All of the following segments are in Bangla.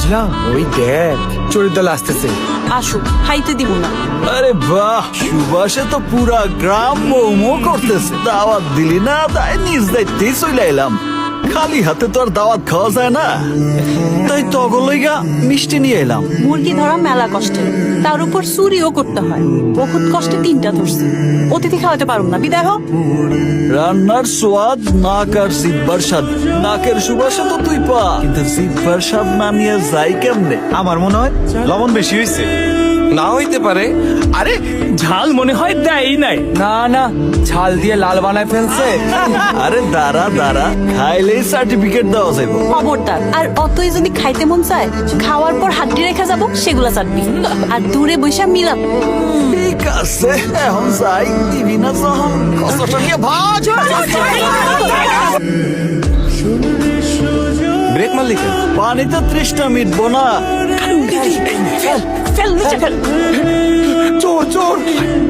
কাজলা ওই দেখ চোরের দল আসতেছে। আসুক, খাইতে দিব না। আরে বাহ, সুবাসে তো পুরা গ্রাম মোমো করতেছে। দাওয়াত দিলি না, তাই নিজ দায়িত্বেই চলে এলাম। খালি হাতে তো আর দাওয়াত খাওয়া যায় না, তাই তগলইগা মিষ্টি নিয়ে এলাম। মুরগি ধরা মেলা কষ্টের, তার উপর চুরিও করতে হয়। বহুত কষ্টে 3টা ধরছি। অতিথি খাওয়াতে পারুম না, বিদায় হোক। রান্নার সোয়াদ নাক আর জিব্বার স্বাদ। নাকের সুবাসে তো তুই পা, কিন্তু জিব্বার স্বাদ না নিয়ে যাই কেমনে? আমার মনে হয় লবণ বেশি হয়েছে। না হইতে পারে। আরে ঝাল মনে হয় দেয় নাই। না না, ঝাল দিয়ে লাল বানায় ফেলছে। আরে দাঁড়া দাঁড়া, খাইলেই সার্টিফিকেট দেওয়া যাবে। খবরদার, আর অতই যদি খাইতে মন চায়, খাওয়ার পর হাড্ডি রেখে যাবো, সেগুলা চাটবি। আর দূরে বৈশা মিলাম। ঠিক আছে, এখন যাই। দিবি না যখন কষ্টটা নিয়ে ভাজ। ব্রেক মারলি কেন? পানিতে 30টা মিটবো না। ফেল নিচে ফেল। চোর চোর,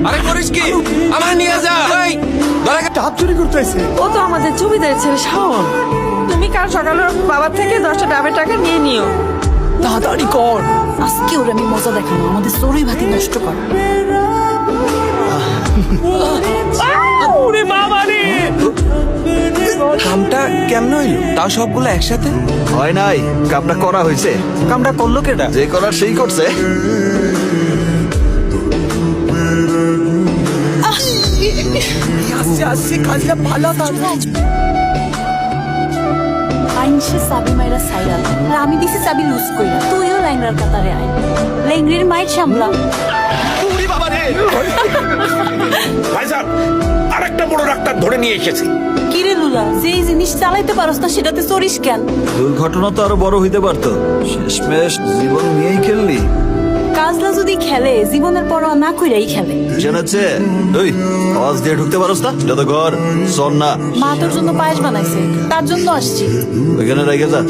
আরে করিস কি? আমার নিয়ে যা। এই, ধরে গা- ডাব চুরি করতেছে। ও তো আমাদের জমিদারের ছেলে শাওন। তুমি কাল সকালে ওর বাবার থেকে 10টা ডাবের টাকা নিয়ে নিও। তাড়াতাড়ি কর। আজকে ওর আমি মজা দেখাবো, আমাদের চড়ুই ভাতি নষ্ট কর। ওরে বাবা রে, কামটা কেমন হইলো? তাও সবগুলো একসাথে? হয় নাই, কামটা করা হয়েছে। কামটা করলো কেডা? যে করার সেই করছে। আসছে আসছে, কাজলা ভালো থাকবে। আইনসে চাবি মাইরা সাইরাল, আর আমি দিছি চাবি লুজ কইরা। তুইও লাইনরার কাতারে আয়, লেংরির মাইট সামলা। ওরে বাবা রে, ভাইজান, আরেকটা বড় ডাক্তার ধরে নিয়ে এসেছি। কিরে লুলা, যেই জিনিস চালাইতে পারস না সেটাতে চড়িস কেন? দুর্ঘটনা তো আরো বড় হইতে পারতো, শেষমেশ জীবন নিয়েই খেললি। কাজলা যদি খেলে, জীবনের পরোয়া না কইরাই খেলে। জানাচ্ছে ওই আওয়াজ দিয়ে ঢুকতে পারস না? যত ঘর শোন না, মা তোর জন্য পায়েস বানাইছে, তার জন্য আসছি। ওইখানে রেখে যা।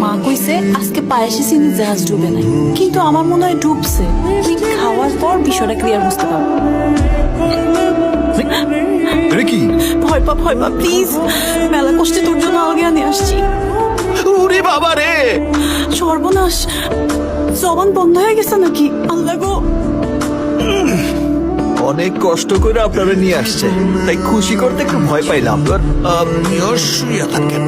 মা কইছে আজকে পায়েসে চিনি জাহাজ ডুবে নাই, কিন্তু আমার মনে হয় ডুবছে। তুই খাওয়ার পর বিষয়টা ক্লিয়ার বুঝতে পারবো। কি ভয় পা প্লিজ, মেলা কষ্টে তোর জন্য আলগা নিয়ে আসছি। ওরে বাবা রে, সর্বনাশ, জবান বন্ধ হয়ে গেছে নাকি? আল্লাহ গো। অনেক কষ্ট করে আপনারা নিয়ে আসছে, তাই খুশি করতে একটু ভয় পাইলাম। আপনিও শুয়ে থাকেন।